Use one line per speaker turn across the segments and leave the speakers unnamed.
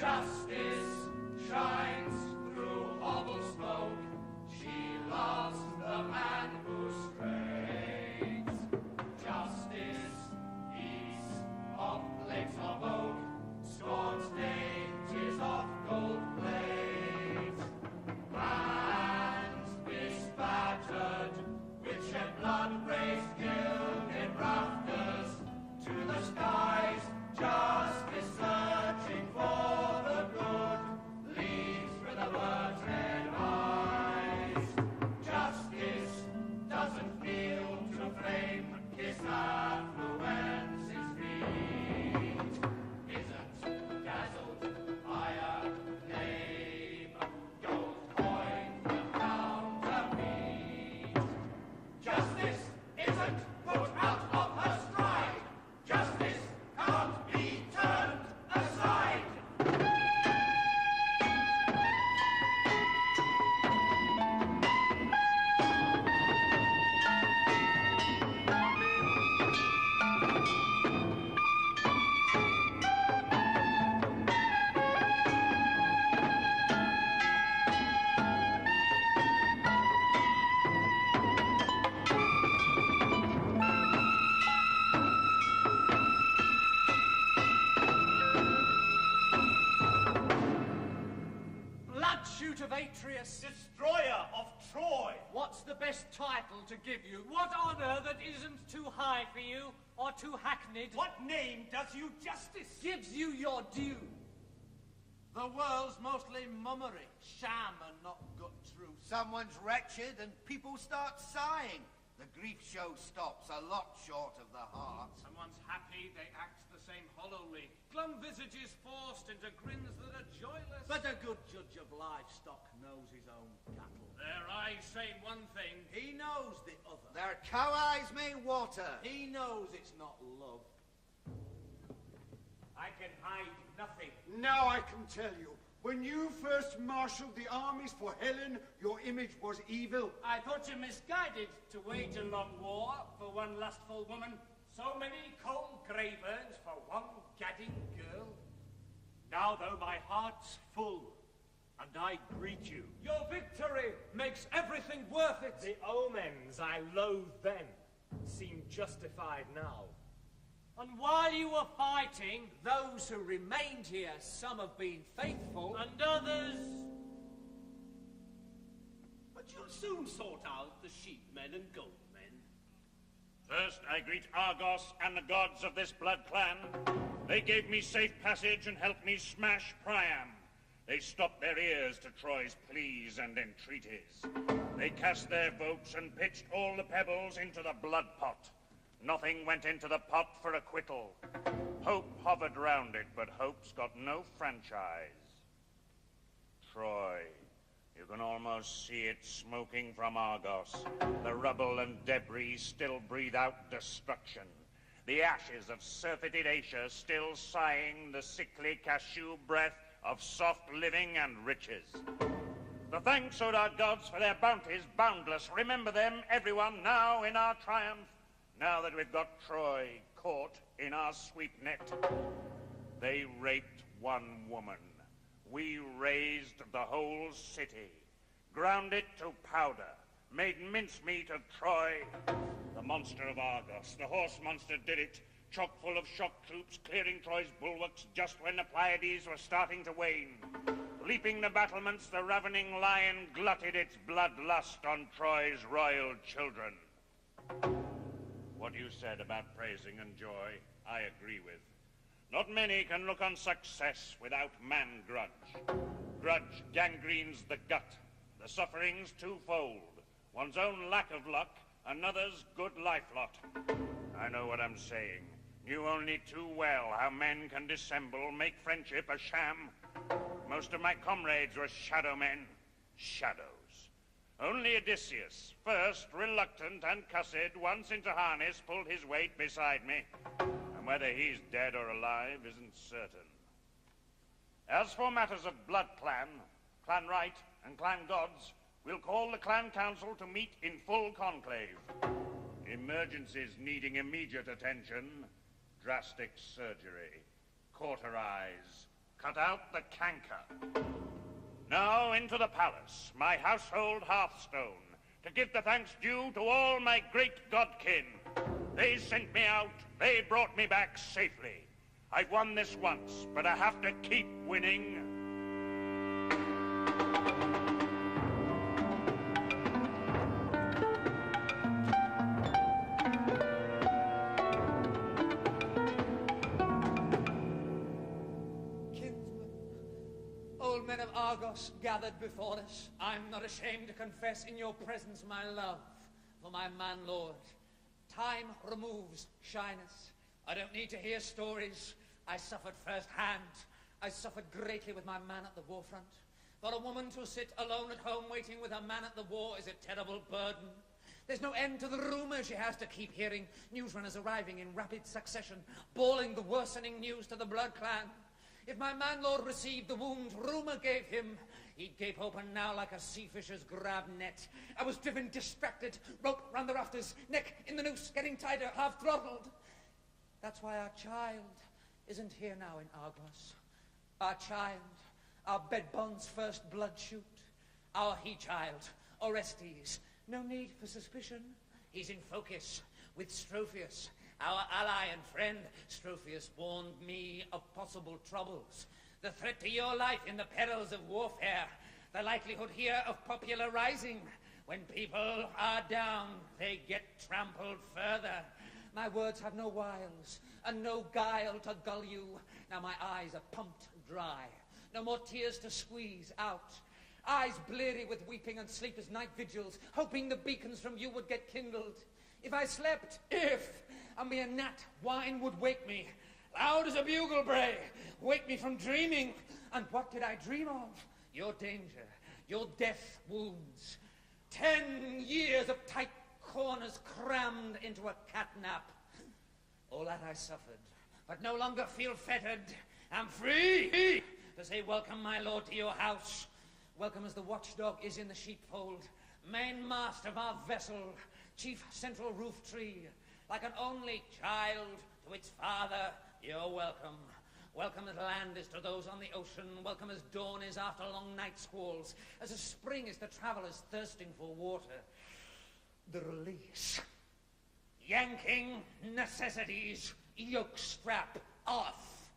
Justice shines through hobble smoke. She loves the man who strays. Justice eats of plates of oak, scorns dainties of gold blades. Hands bespattered with shed blood, raised gilded rafters to the skies. Justice searching for the good leads through the bird's red eyes. Justice doesn't feel to flame his affluence's feet. Isn't dazzled by a name, gold coin for counterfeit. Justice isn't put out of her stride. Justice can't be turned aside.
Bloodshoot of Atreus.
Destroyer of Troy.
What's the best title to give you? What honor that isn't too high for you or too hackneyed?
What name does you justice?
Gives you your due? The world's mostly mummery, sham and not gut truth.
Someone's wretched and people start sighing. The grief show stops a lot short of the heart.
Someone's happy, they act the same hollowly. Glum visages forced into grins that are joyless. But a good judge of livestock knows his own cattle. Their eyes say one thing, he knows the other.
Their cow eyes may water.
He knows it's not love. I can hide nothing.
Now I can tell you, when you first marshaled the armies for Helen, your image was evil.
I thought you misguided to wage a long war for one lustful woman. So many cold grey burns for one gadding girl.
Now though my heart's full, and I greet you.
Your victory makes everything worth it.
The omens I loathed then seem justified now.
And while you were fighting, those who remained here, some have been faithful, and others...
But you'll soon sort out the sheepmen and goatmen.
First, I greet Argos and the gods of this blood clan. They gave me safe passage and helped me smash Priam. They stopped their ears to Troy's pleas and entreaties. They cast their votes and pitched all the pebbles into the blood pot. Nothing went into the pot for acquittal. Hope hovered round it, but hope's got no franchise. Troy, you can almost see it smoking from Argos. The rubble and debris still breathe out destruction. The ashes of surfeited Asia still sighing the sickly cashew breath of soft living and riches. The thanks owed our gods for their bounties boundless. Remember them, everyone, now in our triumph. Now that we've got Troy caught in our sweep net. They raped one woman. We razed the whole city, ground it to powder, made mincemeat of Troy. The monster of Argos, the horse monster did it, chock full of shock troops, clearing Troy's bulwarks just when the Pleiades were starting to wane. Leaping the battlements, the ravening lion glutted its bloodlust on Troy's royal children. What you said about praising and joy, I agree with. Not many can look on success without man-grudge. Grudge gangrenes the gut, the sufferings twofold. One's own lack of luck, another's good life lot. I know what I'm saying. Knew only too well how men can dissemble, make friendship a sham. Most of my comrades were shadow men. Shadows. Only Odysseus, first reluctant and cussed, once into harness, pulled his weight beside me. And whether he's dead or alive isn't certain. As for matters of blood clan, clan right, and clan gods, we'll call the clan council to meet in full conclave. Emergencies needing immediate attention, drastic surgery, cauterize, cut out the canker. Now into the palace, my household hearthstone, to give the thanks due to all my great godkin. They sent me out, they brought me back safely. I've won this once, but I have to keep winning.
Old men of Argos gathered before us, I'm not ashamed to confess in your presence my love for my man-lord. Time removes shyness. I don't need to hear stories. I suffered firsthand. I suffered greatly with my man at the war front. For a woman to sit alone at home waiting with a man at the war is a terrible burden. There's no end to the rumours she has to keep hearing. Newsrunners arriving in rapid succession, bawling the worsening news to the blood clan. If my man-lord received the wound rumour gave him, he'd gape open now like a sea fisher's grab net. I was driven distracted, rope round the rafters, neck in the noose, getting tighter, half throttled. That's why our child isn't here now in Argos. Our child, our bedbond's first blood shoot, our he-child, Orestes. No need for suspicion. He's in focus with Strophius. Our ally and friend, Strophius, warned me of possible troubles. The threat to your life in the perils of warfare. The likelihood here of popular rising. When people are down, they get trampled further. My words have no wiles, and no guile to gull you. Now my eyes are pumped dry. No more tears to squeeze out. Eyes bleary with weeping and sleepless night vigils, hoping the beacons from you would get kindled. If I slept, a mere gnat wine would wake me, loud as a bugle bray, wake me from dreaming. And what did I dream of? Your danger, your death wounds. 10 years of tight corners crammed into a catnap. All that I suffered, but no longer feel fettered. I'm free to say welcome, my lord, to your house. Welcome as the watchdog is in the sheepfold, mainmast of our vessel, chief central roof tree. Like an only child to its father, you're welcome. Welcome as land is to those on the ocean. Welcome as dawn is after long night squalls. As a spring is to travelers thirsting for water. The release. Yanking necessities, yoke strap off.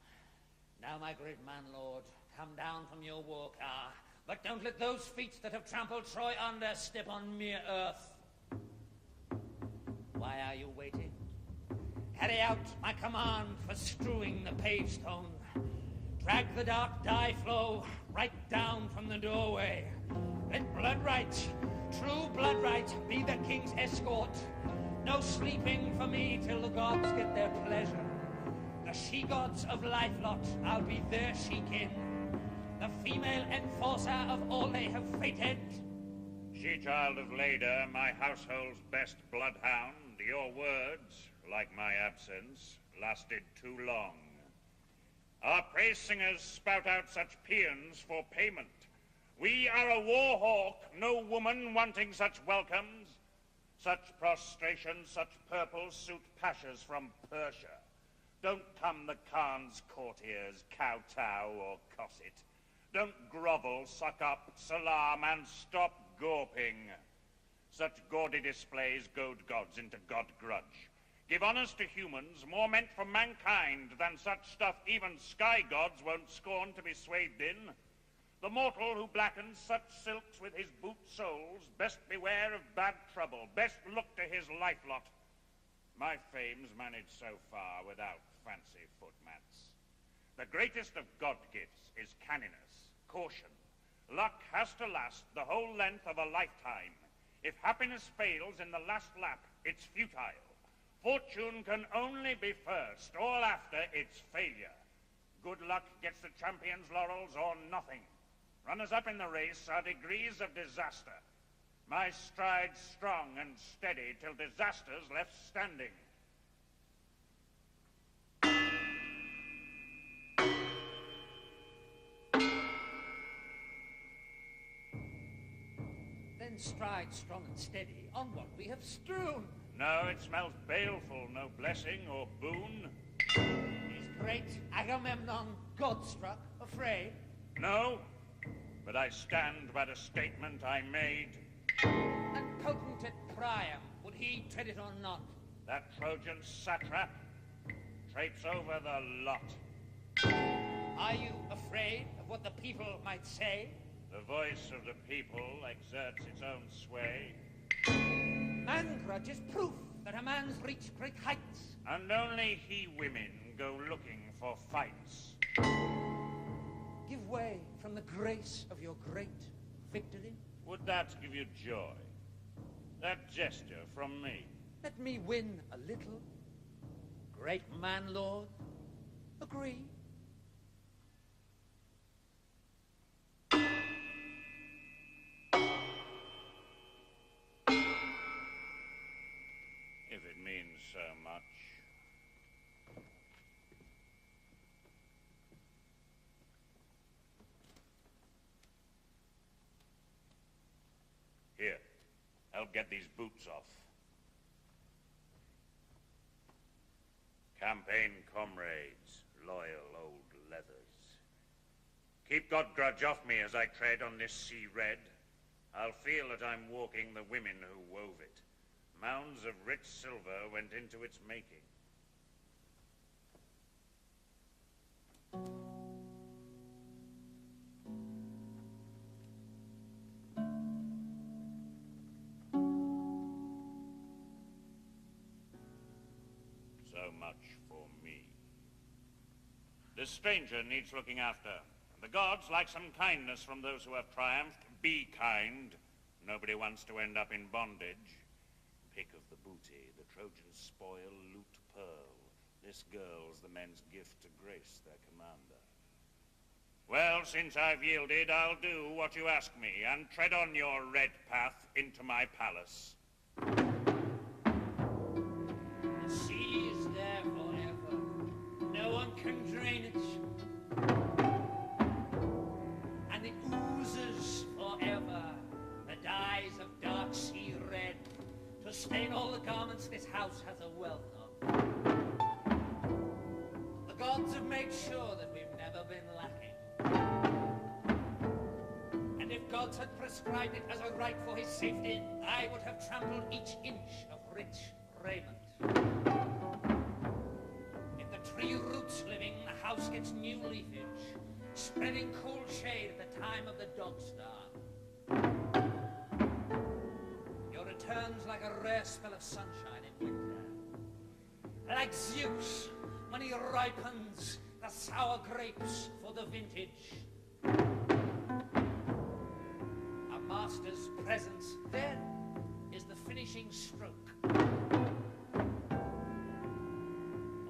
Now, my great man, Lord, come down from your war car. But don't let those feet that have trampled Troy under step on mere earth. Why are you waiting? Carry out my command for strewing the pavestone. Drag the dark dye flow right down from the doorway. Let blood right, true blood right, be the king's escort. No sleeping for me till the gods get their pleasure. The she-gods of Lifelot, I'll be their she-kin. The female enforcer of all they have fated.
She-child of Leda, my household's best bloodhound, your words, like my absence, lasted too long. Our praise singers spout out such paeans for payment. We are a war hawk, no woman wanting such welcomes. Such prostration, such purple suit pashas from Persia. Don't come the Khan's courtiers, kowtow or cosset. Don't grovel, suck up, salam, and stop gawping. Such gaudy displays goad gods into god-grudge. Give honors to humans, more meant for mankind than such stuff even sky gods won't scorn to be swathed in. The mortal who blackens such silks with his boot soles, best beware of bad trouble, best look to his lifelot. My fame's managed so far without fancy footmats. The greatest of god gifts is canniness, caution. Luck has to last the whole length of a lifetime. If happiness fails in the last lap, it's futile. Fortune can only be first, all after it's failure. Good luck gets the champion's laurels or nothing. Runners-up in the race are degrees of disaster. My stride's strong and steady till disaster's left standing.
Then stride strong and steady on what we have strewn.
No, it smells baleful, no blessing or boon.
Is great Agamemnon god-struck afraid?
No, but I stand by the statement I made.
And potentate Priam, would he tread it or not?
That Trojan satrap traipse over the lot.
Are you afraid of what the people might say?
The voice of the people exerts its own sway.
Man-grudge is proof that a man's reached great heights.
And only he women go looking for fights.
Give way from the grace of your great victory.
Would that give you joy? That gesture from me?
Let me win a little. Great man, Lord. Agree.
If it means so much. Here, help get these boots off. Campaign comrades, loyal old leathers. Keep God grudge off me as I tread on this sea red. I'll feel that I'm walking the women who wove it. Mounds of rich silver went into its making. So much for me. This stranger needs looking after. The gods like some kindness from those who have triumphed. Be kind. Nobody wants to end up in bondage. Pick of the booty, the Trojans spoil, loot, pearl. This girl's the men's gift to grace their commander. Well, since I've yielded, I'll do what you ask me, and tread on your red path into my palace.
The sea is there forever. No one can drain it. And it oozes forever. The dyes of dark sea red. To stain all the garments this house has a wealth of. The gods have made sure that we've never been lacking. And if gods had prescribed it as a right for his safety, I would have trampled each inch of rich raiment. If the tree roots living, the house gets new leafage, spreading cool shade at the time of the dog star. Returns like a rare spell of sunshine in winter. Like Zeus, when he ripens the sour grapes for the vintage. A master's presence then is the finishing stroke.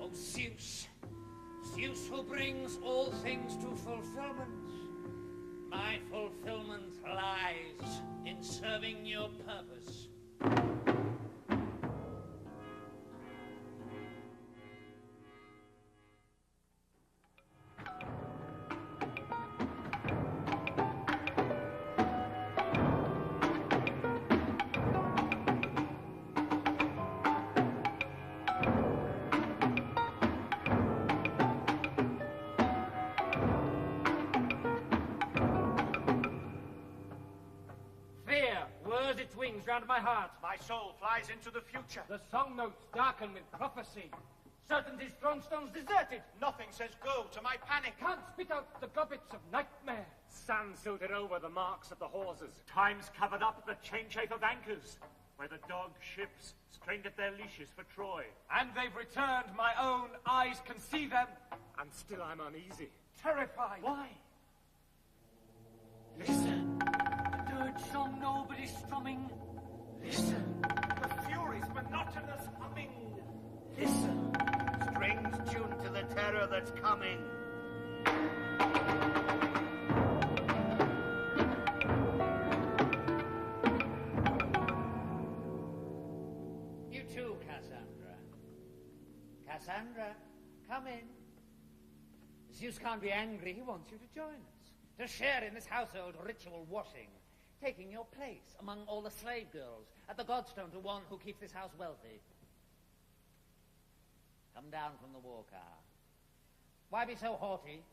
Oh, Zeus, Zeus who brings all things to fulfillment. My fulfillment lies in serving your purpose.
Round my heart.
My soul flies into the future.
The song notes darken with prophecy. Certainty's throne stones deserted.
Nothing says go to my panic.
Can't spit out the gobbets of nightmare.
Sand silted over the marks of the hawsers. Time's covered up the chain chafe of anchors, where the dog ships strained at their leashes for Troy.
And they've returned. My own eyes can see them.
And still I'm uneasy.
Terrified.
Why?
Listen. The dirge song nobody's strumming. Listen.
The fury's monotonous humming.
Listen.
Strings tuned to the terror that's coming.
You too, Cassandra. Cassandra, come in. Zeus can't be angry. He wants you to join us. To share in this household ritual washing. Taking your place among all the slave girls at the Godstone to one who keeps this house wealthy. Come down from the war car. Why be so haughty?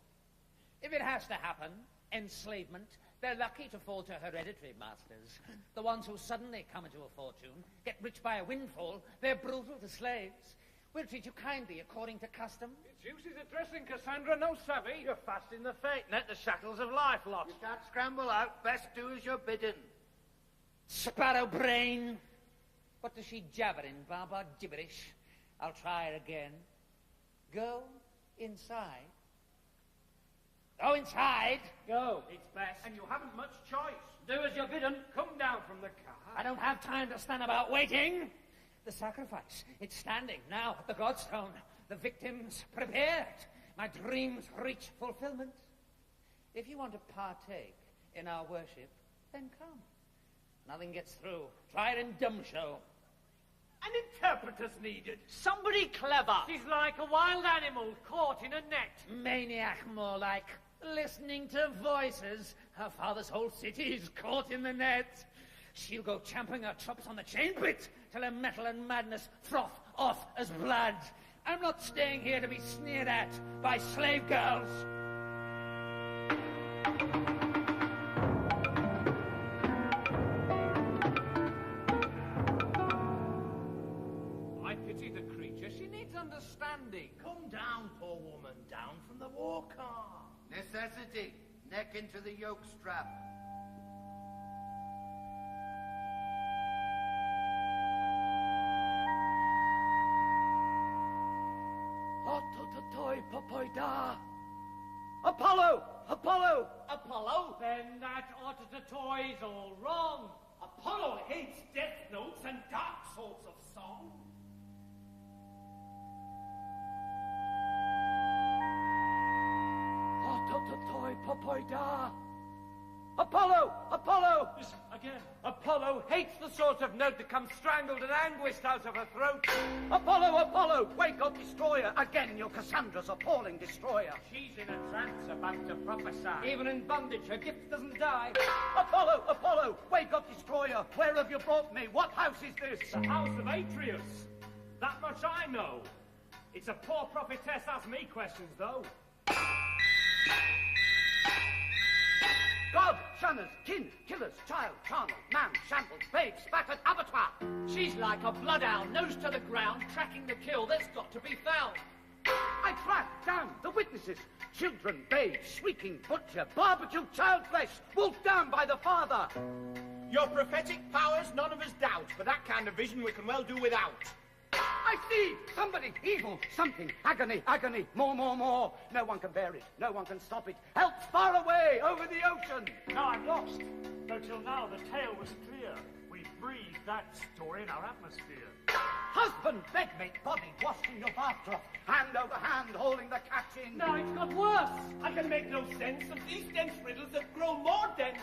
If it has to happen, enslavement, they're lucky to fall to hereditary masters. The ones who suddenly come into a fortune, get rich by a windfall, they're brutal to slaves. We'll treat you kindly according to custom.
It's uses addressing Cassandra, no savvy. You're fast in the fate net, the shackles of life, lot.
You can't scramble out. Best do as you're bidden.
Sparrow brain. What does she jabber in, barbar gibberish? I'll try her again. Go inside. Go inside.
Go. It's best. And you haven't much choice. Do as you're bidden. Come down from the car.
I don't have time to stand about waiting. The sacrifice, it's standing now at the Godstone. The victims prepared. My dreams reach fulfillment. If you want to partake in our worship, then come. Nothing gets through. Try it in dumb show.
An interpreter's needed.
Somebody clever.
She's like a wild animal caught in a net.
Maniac, more like. Listening to voices. Her father's whole city is caught in the net. She'll go champing her chops on the chain bit till her metal and madness froth off as blood. I'm not staying here to be sneered at by slave girls.
I pity the creature. She needs understanding.
Come down, poor woman, down from the war car. Necessity. Neck into the yoke strap.
Apollo! Apollo!
Apollo? Then that toy's all wrong. Apollo hates death notes and dark sorts of song.
Apollo! Apollo!
Listen, again. Apollo hates the sort of note that comes strangled and anguished out of her throat.
Apollo! Apollo! Wake up, destroyer! Again, your Cassandra's appalling destroyer.
She's in a trance about to prophesy. Even in bondage, her gift doesn't die.
Apollo! Apollo! Wake up, destroyer! Where have you brought me? What house is this?
The house of Atreus. That much I know. It's a poor prophetess asks me questions, though.
God, shunners, kin, killers, child, charnel, man, shambles, babe, spattered, abattoir.
She's like a bloodhound, nose to the ground, tracking the kill that's got to be found.
I track down the witnesses. Children, babes, shrieking, butcher, barbecued child flesh, wolfed down by the father.
Your prophetic powers none of us doubt, but that kind of vision we can well do without.
I see somebody, evil, something, agony, agony, more, more, more. No one can bear it, no one can stop it. Help's far away, over the ocean.
Now I'm lost. Though till now the tale was clear. We breathed that story in our atmosphere.
Husband, bedmate, body washed in your bath trough, hand over hand, holding the catch in.
Now it's got worse. I can make no sense of these dense riddles that grow more dense.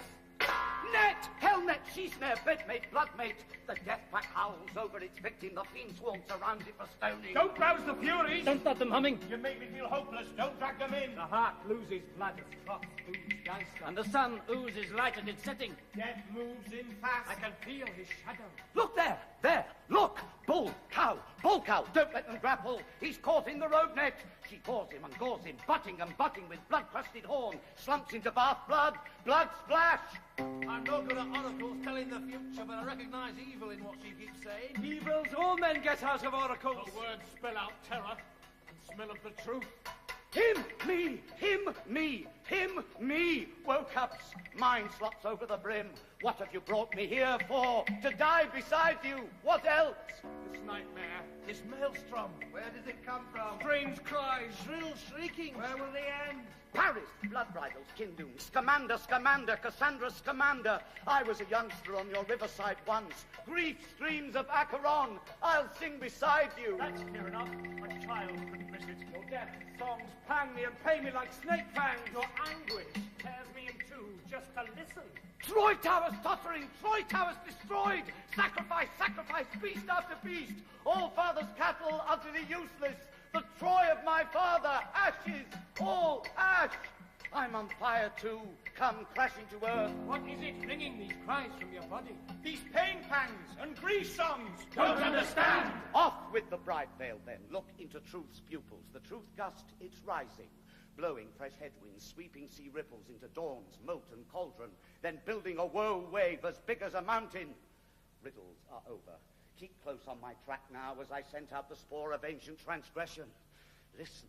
Net, hellnet, she-snare, bedmate, bloodmate. The death pack howls over its victim. The fiend swarms around it for stoning.
Don't rouse the furies.
Don't start them humming.
You make me feel hopeless. Don't drag them in. The heart loses blood as cloth oozes gangster.
And the sun oozes light at its setting.
Death moves in fast. I can feel his shadow.
Look there, there, look. Bull, cow, don't let them grapple. He's caught in the road net. She paws him and gores him, butting and butting with blood-crusted horn. Slumps into bath blood splash.
I'm no good at oracles telling the future, but I recognize evil in what she keeps saying.
Evils all men get out of oracles.
The words spell out terror and smell of the truth.
Him, me. Woe cups, mine slops over the brim. What have you brought me here for? To die beside you. What else?
This nightmare, this maelstrom.
Where does it come from?
Strange cries, shrill shriekings.
Where will they end?
Paris, blood bridals, Kindoon, Scamander, Cassandra Scamander. I was a youngster on your riverside once. Grief streams of Acheron, I'll sing beside you.
That's clear enough. A child couldn't miss it.
Your death songs pang me and pay me like snake fangs. Your anguish tears me in two just to listen.
Troy towers tottering, Troy towers destroyed. Sacrifice, beast after beast. All father's cattle utterly useless. The Troy of my father, ashes, all ash. I'm on fire too, come crashing to earth.
What is it ringing these cries from your body? These pain pangs and grief songs.
Don't understand. Off with the bride veil then. Look into truth's pupils. The truth gust, it's rising.
blowing fresh headwinds, sweeping sea ripples into dawn's molten cauldron, then building a woe wave as big as a mountain. Riddles are over. Keep close on my track now as I scent out the spore of ancient transgression. Listen,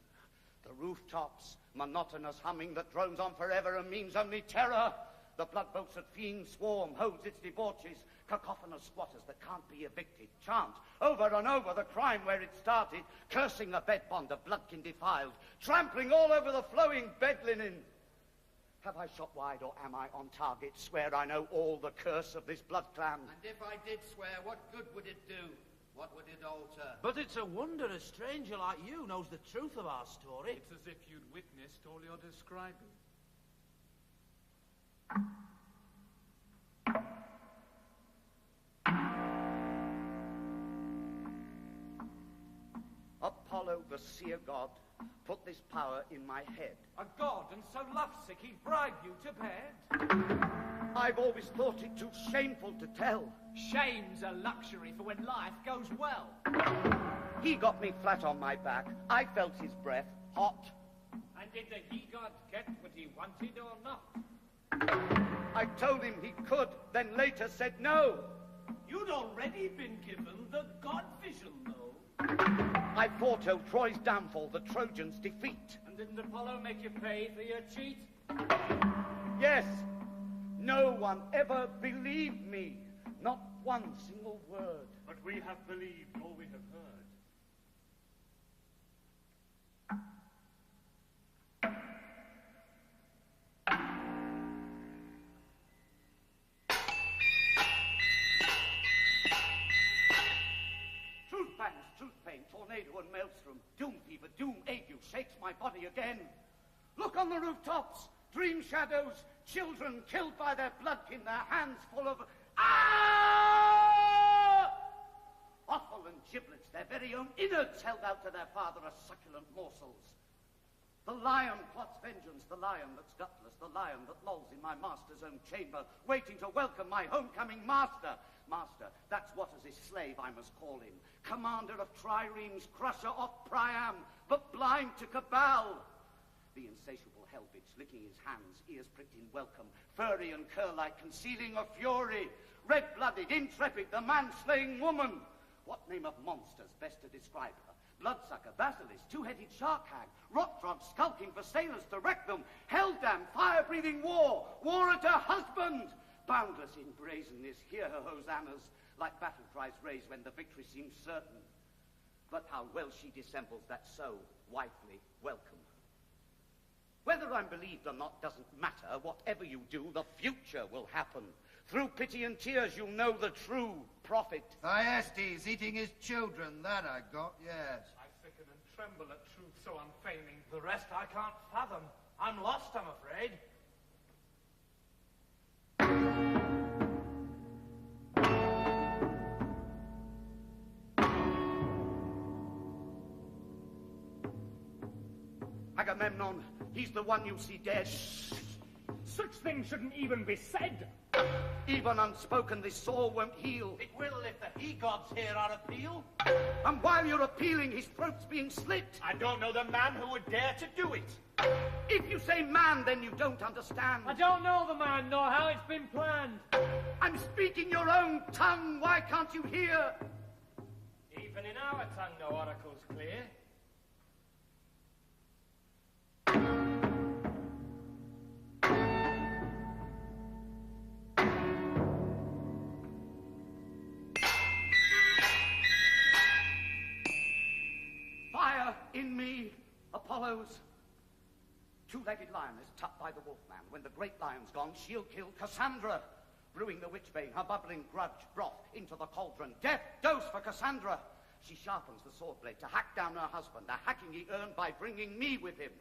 the rooftops, monotonous humming that drones on forever and means only terror. The blood-boats that fiend swarm holds its debauches, cacophonous squatters that can't be evicted chant over and over the crime where it started, cursing the bed bond of bloodkin defiled, trampling all over the flowing bed linen. Have I shot wide or am I on target? Swear I know all the curse of this blood clan.
And if I did swear, what good would it do? What would it alter?
But it's a wonder a stranger like you knows the truth of our story.
It's as if you'd witnessed all you're describing.
Apollo, the seer god, put this power in my head.
A god, and so lovesick he'd bribe you to bed?
I've always thought it too shameful to tell.
Shame's a luxury for when life goes well.
He got me flat on my back. I felt his breath, hot.
And did the he-god get what he wanted or not?
I told him he could, then later said no.
You'd already been given the god vision, though.
I foretold Troy's downfall, the Trojans' defeat.
And didn't Apollo make you pay for your cheat?
Yes. No one ever believed me. Not one single word.
But we have believed all we have heard.
Truth bangs, truth pain, tornado and maelstrom, doom fever, doom ague shakes my body again. Look on the rooftops, dream shadows, children killed by their bloodkin, their hands full of... Ah! Offal and giblets, their very own innards held out to their father as succulent morsels. The lion plots vengeance, the lion that's gutless, the lion that lolls in my master's own chamber, waiting to welcome my homecoming master. Master, that's what as his slave I must call him. Commander of triremes, crusher of Priam, but blind to Cabal. The insatiable hell-bitch licking his hands, ears pricked in welcome, furry and cur-like, concealing a fury. Red-blooded, intrepid, the man-slaying woman. What name of monster's best to describe her? Bloodsucker, basilisk, two-headed shark hag, rock frog skulking for sailors to wreck them, hell-damned, fire-breathing war at her husband. Boundless in brazenness, hear her hosannas, like battle cries raised when the victory seems certain. But how well she dissembles that so wifely welcome. Whether I'm believed or not doesn't matter. Whatever you do, the future will happen. Through pity and tears, you'll know the true prophet.
Thyestes eating his children, that I got, yes.
I sicken and tremble at truth so unfeigning. The rest I can't fathom. I'm lost, I'm afraid.
Agamemnon, he's the one you see dead.
Shh. Such things shouldn't even be said.
Even unspoken, this sore won't heal.
It will if the he-gods hear our appeal.
And while you're appealing, his throat's being slit.
I don't know the man who would dare to do it.
If you say man, then you don't understand.
I don't know the man, nor how it's been planned.
I'm speaking your own tongue. Why can't you hear?
Even in our tongue, no oracle's clear.
Fire in me, Apollo's. Two-legged lioness tucked by the wolfman. When the great lion's gone, she'll kill Cassandra. Brewing the witchbane, her bubbling grudge broth into the cauldron. Death dose for Cassandra. She sharpens the sword blade to hack down her husband, a hacking he earned by bringing me with him.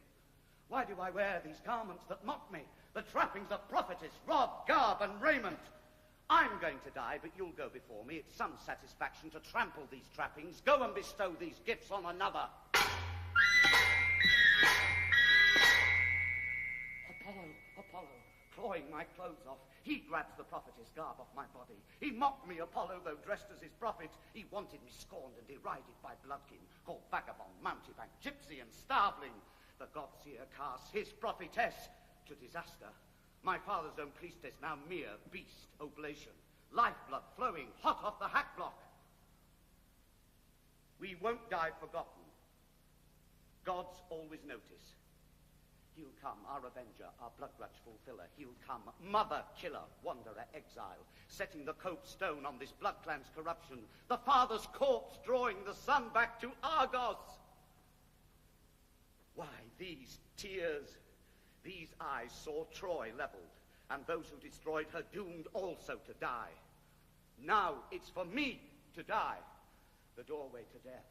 Why do I wear these garments that mock me? The trappings of prophetess, rod, garb, and raiment. I'm going to die, but you'll go before me. It's some satisfaction to trample these trappings. Go and bestow these gifts on another. Apollo, clawing my clothes off. He grabs the prophetess garb off my body. He mocked me, Apollo, though dressed as his prophet. He wanted me scorned and derided by bloodkin, called vagabond, mountebank, gypsy, and starveling. the god-seer casts his prophetess to disaster. My father's own priestess, now mere beast oblation. Lifeblood flowing hot off the hack block. We won't die forgotten. Gods always notice. He'll come, our avenger, our blood grudge fulfiller. He'll come, mother killer, wanderer, exile, setting the copestone on this blood clan's corruption. The father's corpse drawing the son back to Argos. Why, these tears, these eyes saw Troy leveled, and those who destroyed her doomed also to die. Now it's for me to die, the doorway to death.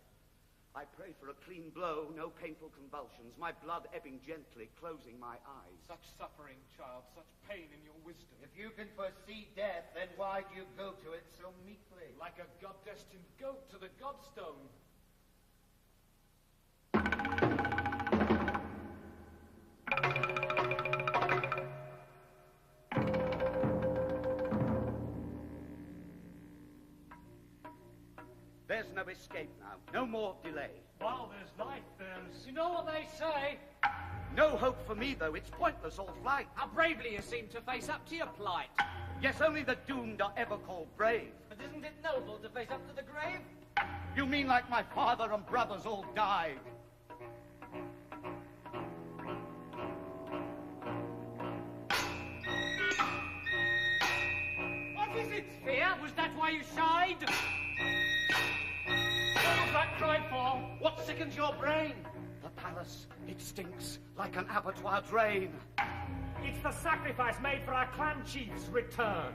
I pray for a clean blow, no painful convulsions, my blood ebbing gently, closing my eyes.
Such suffering, child, such pain in your wisdom.
If you can foresee death, then why do you go to it so meekly?
Like a god-destined goat to the godstone.
There's no escape now. No more delay.
While there's life, there's...
You know what they say?
No hope for me, though. It's pointless, all flight.
How bravely you seem to face up to your plight.
Yes, only the doomed are ever called brave.
But isn't it noble to face up to the grave?
You mean like my father and brothers all died?
What is it, fear? Was that why you shied? What was that cry for? What sickens your brain?
The palace, it stinks like an abattoir drain.
It's the sacrifice made for our clan chief's return.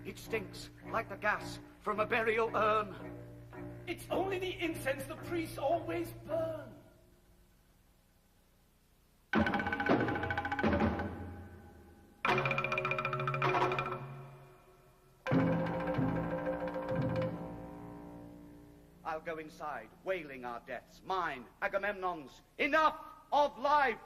It stinks like the gas from a burial urn.
It's only the incense the priests always burn.
I'll go inside, wailing our deaths. Mine, Agamemnon's. Enough of life!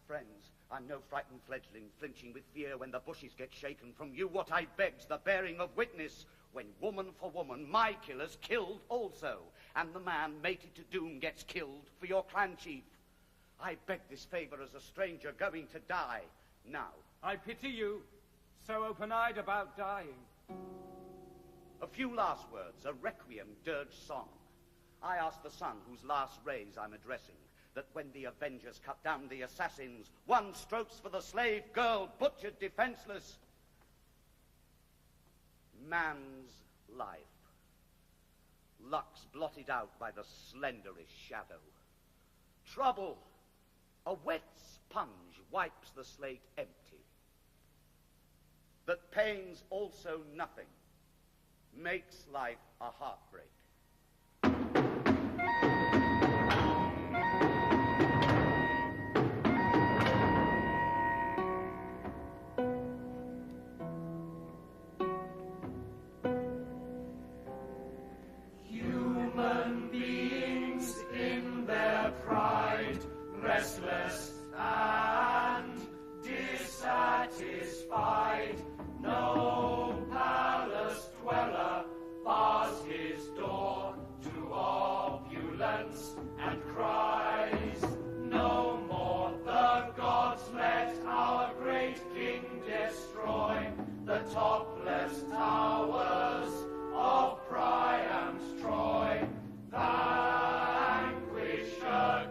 Friends, I'm no frightened fledgling, flinching with fear when the bushes get shaken. From you what I beg's the bearing of witness, when woman for woman my killer's killed also, and the man mated to doom gets killed for your clan chief. I beg this favor as a stranger going to die, now.
I pity you, so open-eyed about dying.
A few last words, a requiem dirge song. I ask the sun whose last rays I'm addressing, that when the avengers cut down the assassins, one strokes for the slave girl butchered defenseless. Man's life. Luck's blotted out by the slenderest shadow. Trouble, a wet sponge wipes the slate empty. That pain's also nothing, makes life a heartbreak.
Human beings in their pride, restless and dissatisfied, no palace dweller bars his door to opulence and cries, no more the gods let our great king destroy the topless towers of Priam's Troy. Vanquisher,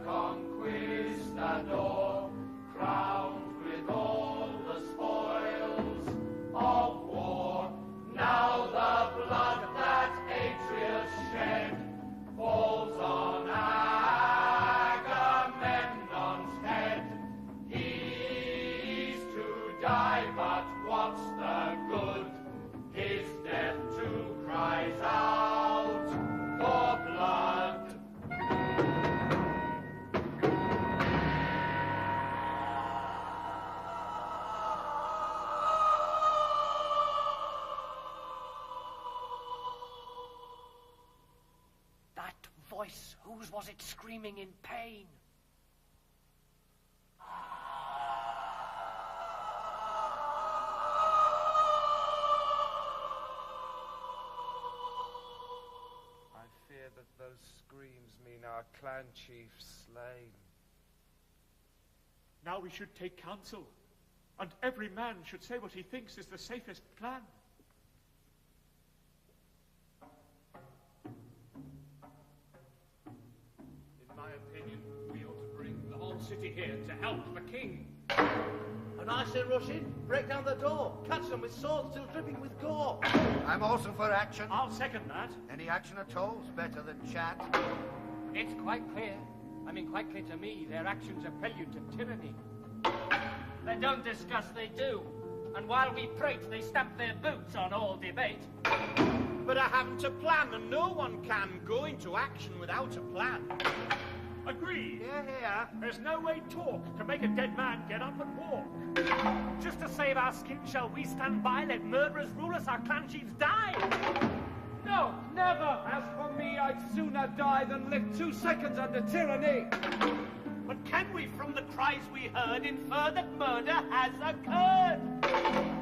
conquistador, crowned with all the spoils of war. Now the blood that Atreus shed falls on Agamemnon's head. He's to die, but what's the good? His death too cries out for blood.
That voice, whose was it screaming in pain?
I fear that those screams mean our clan chief slain.
Now we should take counsel, and every man should say what he thinks is the safest plan.
In my opinion, we ought to bring the whole city here to help the king.
And I say rush in, break down the door, catch them with swords still dripping with gore.
I'm also for action.
I'll second that.
Any action at all is better than chat.
It's quite clear. Quite clear to me, their actions are prelude to tyranny. They don't discuss, they do. And while we prate, they stamp their boots on all debate.
But I haven't a plan, and no one can go into action without a plan.
Agreed.
Here.
There's no way talk can make a dead man get up and walk.
Just to save our skin, shall we stand by, let murderers rule us, our clan chiefs die?
No, never! As for me, I'd sooner die than live 2 seconds under tyranny.
But can we, from the cries we heard, infer that murder has occurred?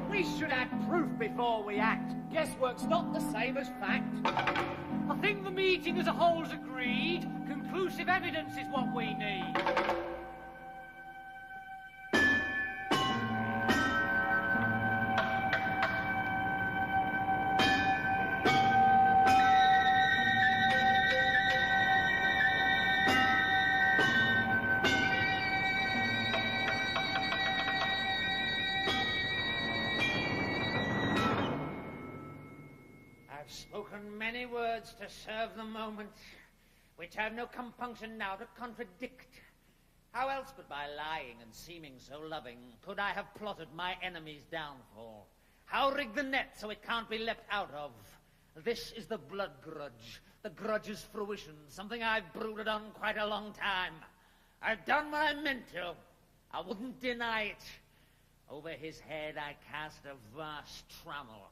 We should have proof before we act. Guesswork's not the same as fact.
I think the meeting as a whole's agreed. Conclusive evidence is what we need.
Spoken many words to serve the moment, which I've no compunction now to contradict. How else but by lying and seeming so loving could I have plotted my enemy's downfall? How rig the net so it can't be leapt out of? This is the blood grudge, the grudge's fruition, something I've brooded on quite a long time. I've done what I meant to. I wouldn't deny it. Over his head I cast a vast trammel,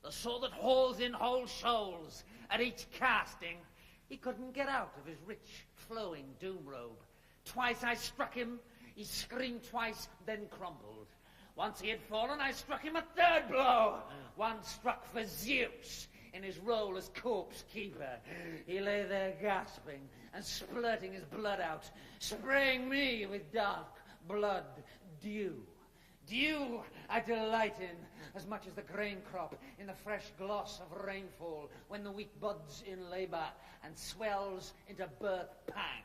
the sort that hauls in whole shoals at each casting. He couldn't get out of his rich, flowing doom robe. Twice I struck him, he screamed twice, then crumbled. Once he had fallen, I struck him a third blow. One struck for Zeus in his role as corpse keeper. He lay there gasping and splurting his blood out, spraying me with dark blood dew. Dew I delight in, as much as the grain crop in the fresh gloss of rainfall, when the wheat buds in labour and swells into birth pang.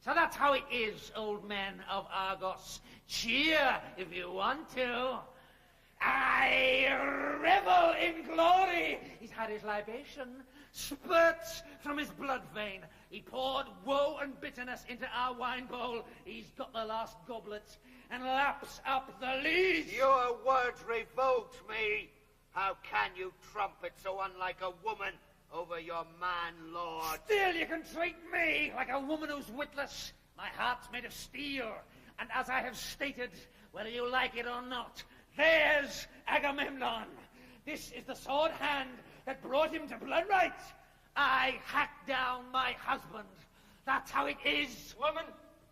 So that's how it is, old men of Argos. Cheer if you want to. I revel in glory. He's had his libation, spurts from his blood vein. He poured woe and bitterness into our wine bowl. He's got the last goblet and laps up the lees.
Your words revolt me. How can you trumpet so unlike a woman over your man lord?
Still you can treat me like a woman who's witless. My heart's made of steel, and as I have stated, whether you like it or not, there's Agamemnon. This is the sword hand that brought him to blood rights. I hacked down my husband. That's how it is.
Woman,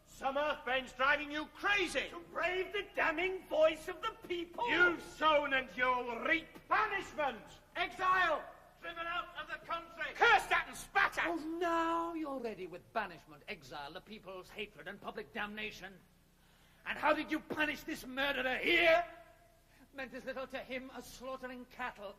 some earthbane's driving you crazy. To brave the damning voice of the people. You've sown and you'll reap. Banishment, exile, driven out of the country, cursed at and spat at.
Oh, now you're ready with banishment, exile, the people's hatred and public damnation. And how did you punish this murderer here? Meant as little to him as slaughtering cattle.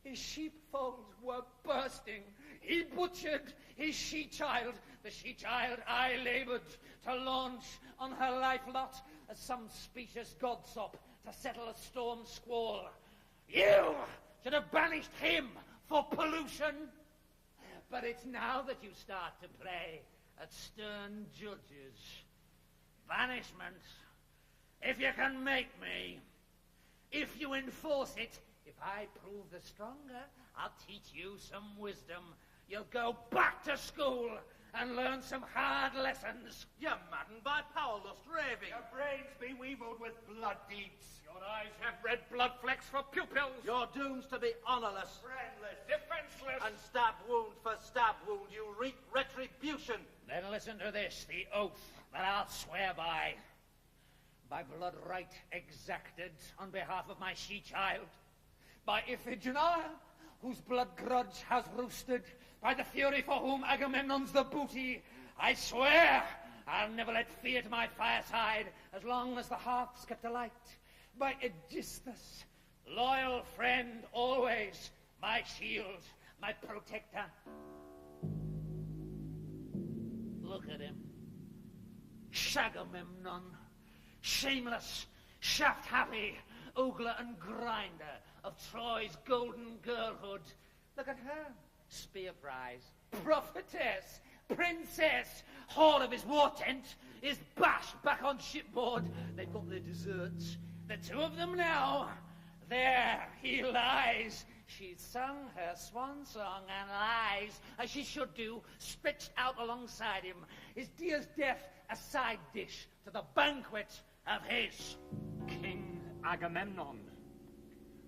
His sheepfolds were bursting. He butchered his she-child, the she-child I laboured to launch on her life lot as some specious godsop to settle a storm squall. You should have banished him for pollution. But it's now that you start to play at stern judges. Banishment, if you can make me, if you enforce it, if I prove the stronger, I'll teach you some wisdom. You'll go back to school and learn some hard lessons.
You're maddened by power lust raving.
Your brains be weevilled with blood deeds.
Your eyes have red blood flecks for pupils.
Your doom's to be honourless,
Friendless,
defenceless,
and stab wound for stab wound you reap retribution.
Then listen to this, the oath that I'll swear by. By blood right exacted on behalf of my she-child. By Iphigenia, whose blood grudge has roosted. By the fury for whom Agamemnon's the booty. I swear I'll never let fear to my fireside as long as the hearth's kept alight. By Aegisthus, loyal friend always, my shield, my protector. Look at him. Shagamemnon, shameless, shaft-happy, ogler and grinder of Troy's golden girlhood. Look at her, spear prize, prophetess, princess, whore of his war tent, is bashed back on shipboard. They've got their deserts. The two of them now. There he lies. She's sung her swan song and lies, as she should do, stretched out alongside him. Is Dia's death a side dish to the banquet of his?
King Agamemnon,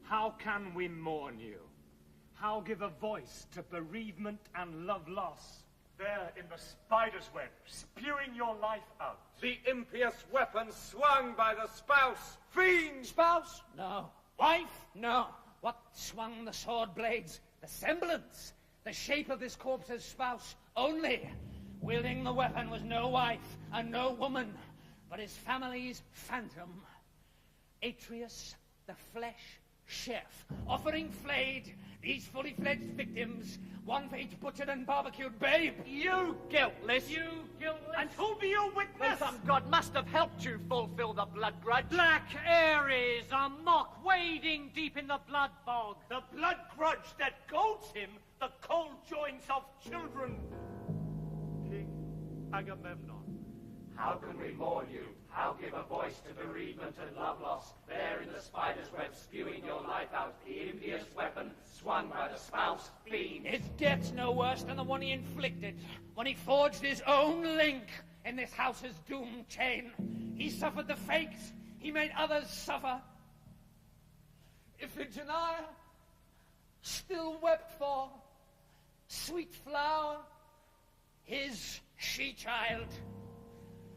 how can we mourn you? How give a voice to bereavement and love loss? There in the spider's web, spewing your life out.
The impious weapon swung by the spouse. Fiend!
Spouse? No. Wife? No. What swung the sword blades? The semblance, the shape of this corpse's spouse only. Wielding the weapon was no wife and no woman, but his family's phantom. Atreus, the flesh chef, offering flayed these fully fledged victims, one for each butchered and barbecued babe.
You guiltless!
You guiltless!
And who be your witness?
Well, some
God must have helped you fulfill the blood grudge. Black Ares, a mock wading deep in the blood bog.
The blood grudge that goads him, the cold joints of children. King Agamemnon,
how can we mourn you? How give a voice to bereavement and love loss? There in the spider's web, spewing your life out, the impious weapon swung by the spouse fiend.
His death's no worse than the one he inflicted when he forged his own link in this house's doomed chain. He suffered the fakes, he made others suffer. Iphigenia still wept for, sweet flower, his she-child.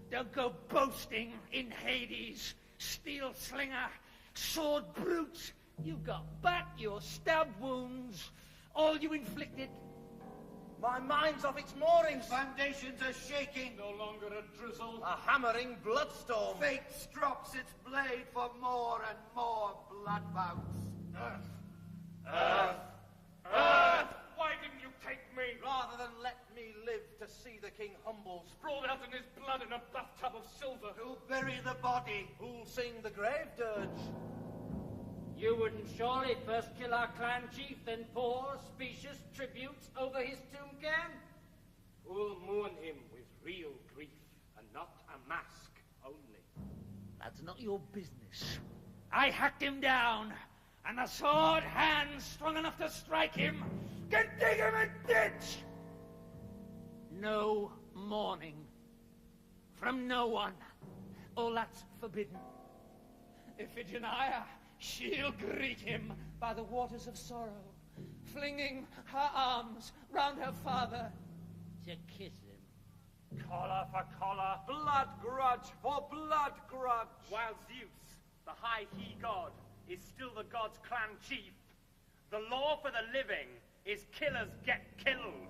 Don't go boasting in Hades, steel slinger, sword brute. You got back your stab wounds, all you inflicted.
My mind's off its moorings.
Foundations are shaking.
No longer a drizzle.
A hammering bloodstorm.
Fate strops its blade for more and more blood bouts.
Earth! Earth! Earth! Why didn't you take me?
Rather than let me live to see the king humbled.
Sprawled out in his blood in a bathtub of silver.
Who'll bury the body?
Who'll sing the grave dirge?
You wouldn't surely first kill our clan chief, then pour specious tributes over his tomb can?
Who'll mourn him with real grief, and not a mask only?
That's not your business. I hacked him down, and the sword hand strong enough to strike him can dig him a ditch! No mourning. From no one. All that's forbidden. Iphigenia, she'll greet him by the waters of sorrow, flinging her arms round her father to kiss him.
Collar for collar,
Blood grudge for blood grudge.
while Zeus, the high he-god, is still the god's clan chief. The law for the living is killers get killed.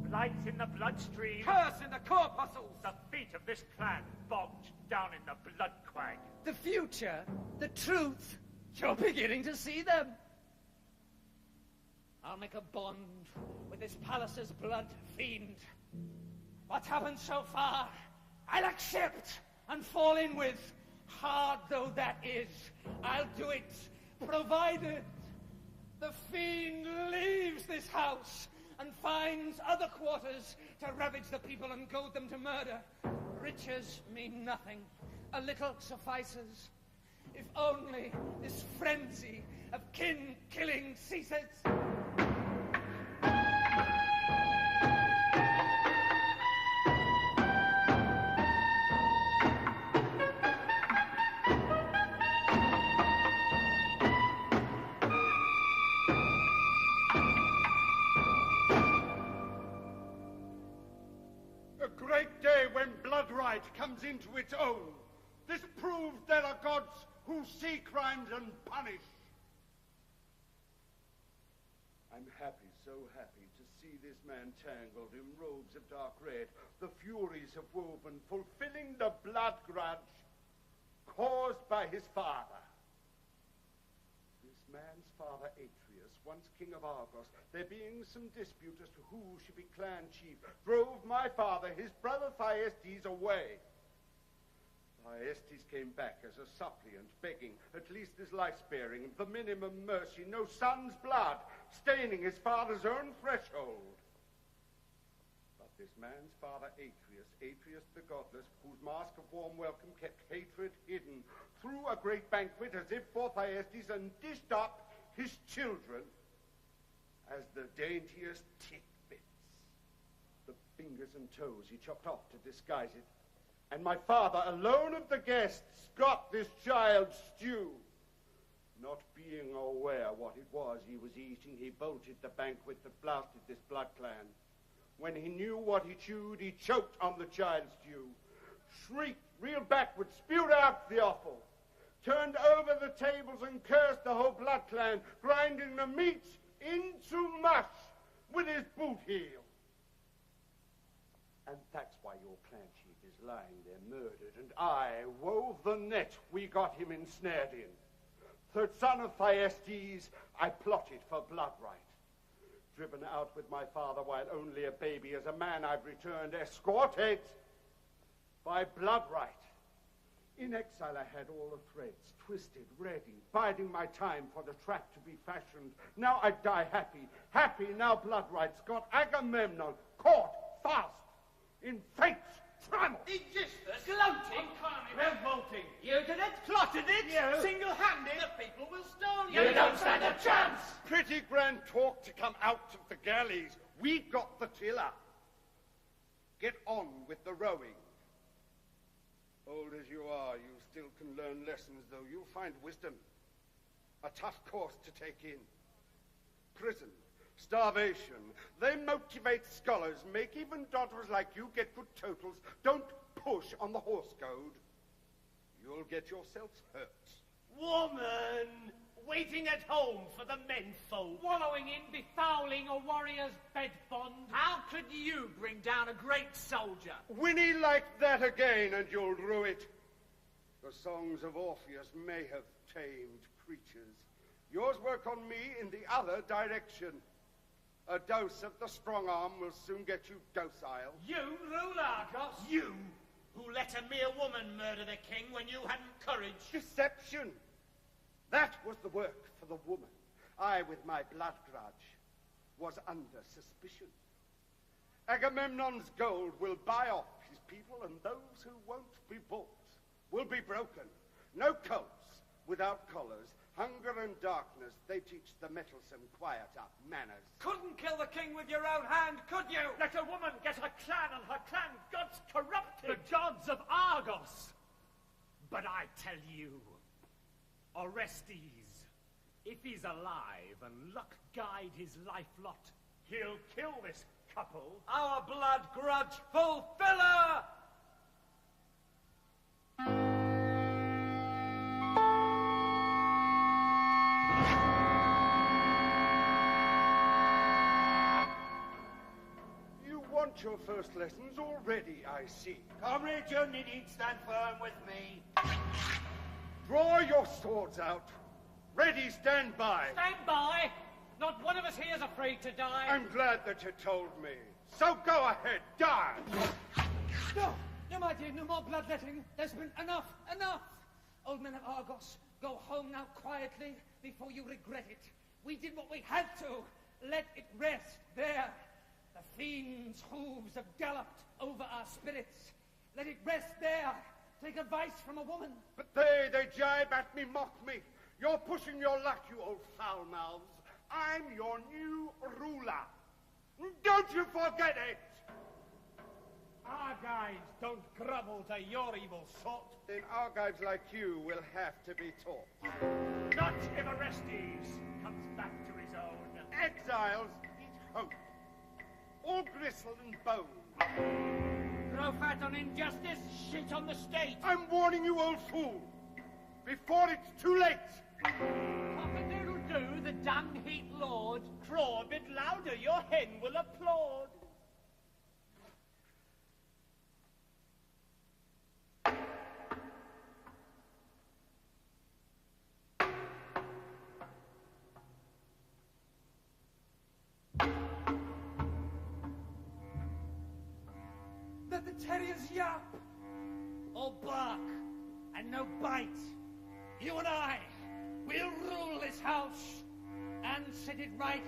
Blight in the bloodstream.
Curse in the corpuscles.
The feet of this clan bogged down in the blood quag.
The future, the truth, you're beginning to see them. I'll make a bond with this palace's blood fiend. What's happened so far, I'll accept and fall in with. Hard though that is, I'll do it, provided the fiend leaves this house and finds other quarters to ravage the people and goad them to murder. Riches mean nothing. A little suffices. If only this frenzy of kin-killing ceases.
Comes into its own. This proves there are gods who see crimes and punish. I'm happy, so happy, to see this man tangled in robes of dark red. The Furies have woven, fulfilling the blood grudge caused by his father. This man's father, Atreus, once king of Argos, there being some dispute as to who should be clan chief, drove my father, his brother Thyestes, away. Thyestes came back as a suppliant, begging at least his life-sparing, the minimum mercy, no son's blood staining his father's own threshold. But this man's father, Atreus the godless, whose mask of warm welcome kept hatred hidden, threw a great banquet as if for Thyestes, and dished up his children as the daintiest tidbits. The fingers and toes he chopped off to disguise it. And my father, alone of the guests, got this child's stew. Not being aware what it was he was eating, he bolted the banquet that blasted this blood clan. When he knew what he chewed, he choked on the child's stew, shrieked, reeled backward, spewed out the offal, turned over the tables and cursed the whole blood clan, grinding the meats into mush with his boot heel. And that's why your clan chief is lying there murdered, and I wove the net we got him ensnared in. Third son of Thyestes, I plotted for blood right. Driven out with my father while only a baby, as a man I've returned, escorted by blood right. In exile I had all the threads twisted, ready, biding my time for the trap to be fashioned. Now I die happy, happy now blood right's got Agamemnon caught fast in fate's trammel.
Aegisthus, gloating,
revolting.
You did it, plotted it,
You.
single-handed. The people will stone you.
You don't stand a chance.
Pretty grand talk to come out of the galleys. We got the tiller. Get on with the rowing. Old as you are, you still can learn lessons, though you'll find wisdom. A tough course to take in. Prison, starvation, they motivate scholars, make even dodders like you get good totals. Don't push on the horse code. You'll get yourselves hurt.
Woman, waiting at home for the menfolk. Wallowing in befouling a warrior's bed bond. How could you bring down a great soldier?
Whinny like that again and you'll rue it. The songs of Orpheus may have tamed creatures. Yours work on me in the other direction. A dose of the strong arm will soon get you docile.
You rule Argos? You, who let a mere woman murder the king when you hadn't courage.
Deception. That was the work for the woman. I, with my blood grudge, was under suspicion. Agamemnon's gold will buy off his people, and those who won't be bought will be broken. No cults without collars. Hunger and darkness, they teach the mettlesome quieter manners.
Couldn't kill the king with your own hand, could you? Let a woman get her clan and her clan gods corrupted. The gods of Argos. But I tell you, Orestes, if he's alive and luck guide his life lot, he'll kill this couple. Our blood grudge fulfiller!
Your first lessons already, I see.
Comrade, you needn't stand firm with me.
Draw your swords out. Ready, stand by.
Stand by? Not one of us here is afraid to die.
I'm glad that you told me. So go ahead, die.
No, my dear, no more bloodletting. There's been enough. Old men of Argos, go home now quietly before you regret it. We did what we had to. Let it rest there. The fiend's hooves have galloped over our spirits. Let it rest there. Take advice from a woman.
But they jibe at me, mock me. You're pushing your luck, you old foul mouths. I'm your new ruler. Don't you forget it!
Argives don't grovel to your evil sort.
Then Argives like you will have to be taught.
Not if Orestes comes back to his own.
Exiles eat hope. All gristle and bone.
Throw fat on injustice, shit on the state.
I'm warning you, old fool, before it's too late.
Cock-a-doodle-doo, the dung-heat lord,
roar a bit louder, your hen will applaud.
Let the terriers yap, or bark, and no bite. You and I, we'll rule this house and set it right.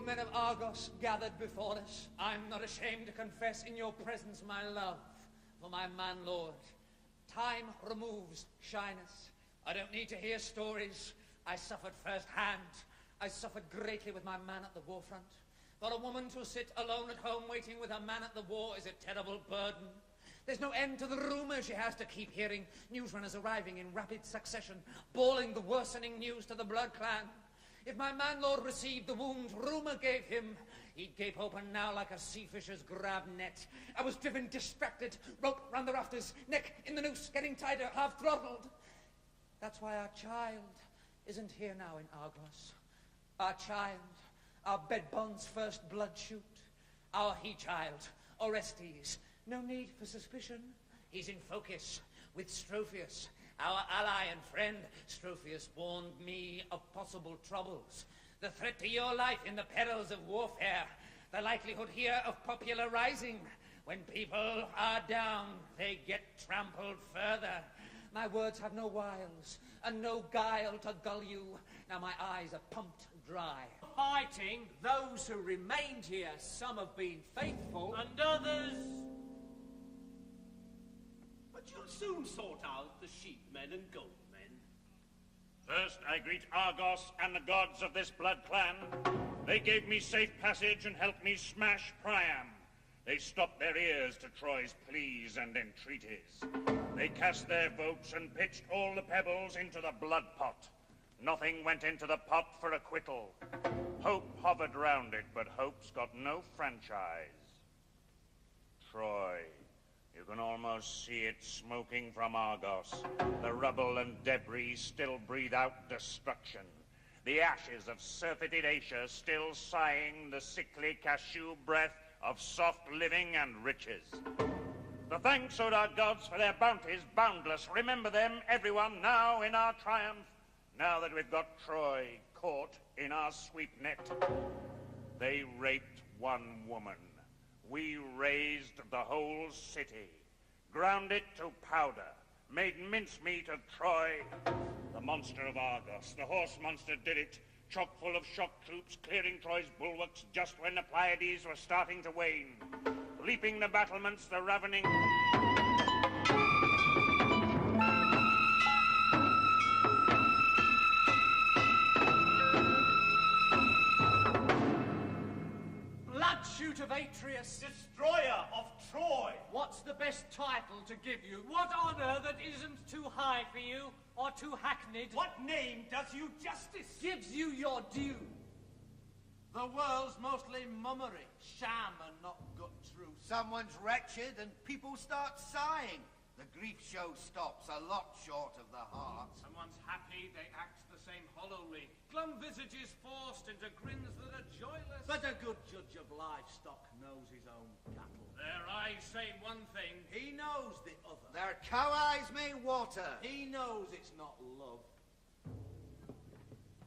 Men of Argos gathered before us, I'm not ashamed to confess in your presence my love for my man-lord. Time removes shyness. I don't need to hear stories. I suffered firsthand. I suffered greatly with my man at the war front. For a woman to sit alone at home waiting with her man at the war is a terrible burden. There's no end to the rumours she has to keep hearing. Newsrunners arriving in rapid succession, bawling the worsening news to the blood clan. If my man-lord received the wound rumour gave him, he'd gape open now like a sea fisher's grab net. I was driven distracted, rope round the rafters, neck in the noose, getting tighter, half throttled. That's why our child isn't here now in Argos. Our child, our bed bond's first blood shoot, our he-child, Orestes. No need for suspicion. He's in focus with Strophius. Our ally and friend, Strophius, warned me of possible troubles. The threat to your life in the perils of warfare. The likelihood here of popular rising. When people are down, they get trampled further. My words have no wiles and no guile to gull you. Now my eyes are pumped dry.
Fighting those who remained here, some have been faithful,
and others...
But you'll soon sort out the sheepmen and goatmen.
First, I greet Argos and the gods of this blood clan. They gave me safe passage and helped me smash Priam. They stopped their ears to Troy's pleas and entreaties. They cast their votes and pitched all the pebbles into the blood pot. Nothing went into the pot for acquittal. Hope hovered round it, but hope's got no franchise. Troy. You can almost see it smoking from Argos. The rubble and debris still breathe out destruction. The ashes of surfeited Asia still sighing the sickly cashew breath of soft living and riches. The thanks owed our gods for their bounties boundless. Remember them, everyone, now in our triumph. Now that we've got Troy caught in our sweep net. They raped one woman. We razed the whole city, ground it to powder, made mincemeat of Troy. The monster of Argos, the horse monster did it, chock full of shock troops, clearing Troy's bulwarks just when the Pleiades were starting to wane. Leaping the battlements, the ravening...
Bloodshoot of Atreus,
destroyer of Troy.
What's the best title to give you? What honor that isn't too high for you or too hackneyed?
What name does you justice?
Gives you your due. The world's mostly mummery, sham and not gut truth.
Someone's wretched and people start sighing. The grief show stops a lot short of the heart.
Someone's happy, they act the same hollowly. Glum visages forced into grins that are joyless.
But a good judge of livestock knows his own cattle.
Their eyes say one thing,
he knows the other.
Their cow eyes may water.
He knows it's not love.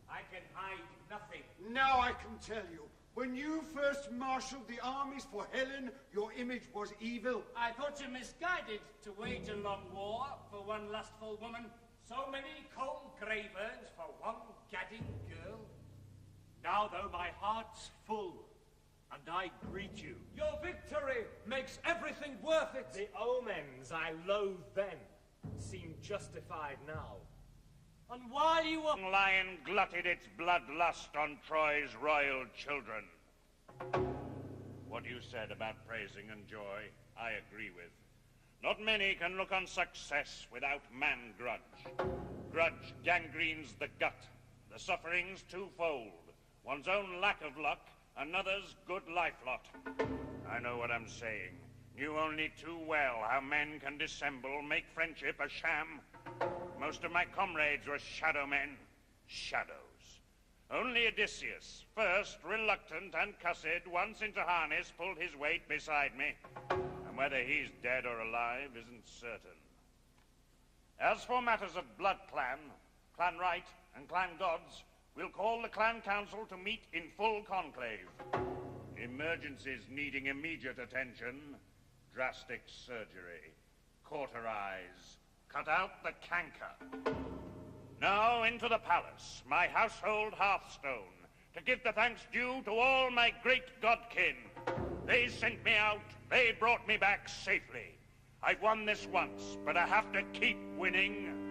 I can hide nothing.
Now I can tell you. When you first marshaled the armies for Helen, your image was evil.
I thought you misguided to wage a long war for one lustful woman. So many cold grave urns for one gadding girl.
Now, though, my heart's full, and I greet you.
Your victory makes everything worth it.
The omens I loathed then seem justified now.
And while you were...
Lion glutted its bloodlust on Troy's royal children. What you said about praising and joy, I agree with. Not many can look on success without man-grudge. Grudge gangrenes the gut, the sufferings twofold. One's own lack of luck, another's good life lot. I know what I'm saying. Knew only too well how men can dissemble, make friendship a sham. Most of my comrades were shadow men. Shadows. Only Odysseus, first reluctant and cussed, once into harness, pulled his weight beside me. And whether he's dead or alive isn't certain. As for matters of blood clan, clan right, and clan gods, we'll call the clan council to meet in full conclave. Emergencies needing immediate attention, drastic surgery, cauterize, cut out the canker. Now into the palace, my household hearthstone, to give the thanks due to all my great godkin. They sent me out, they brought me back safely. I've won this once, but I have to keep winning.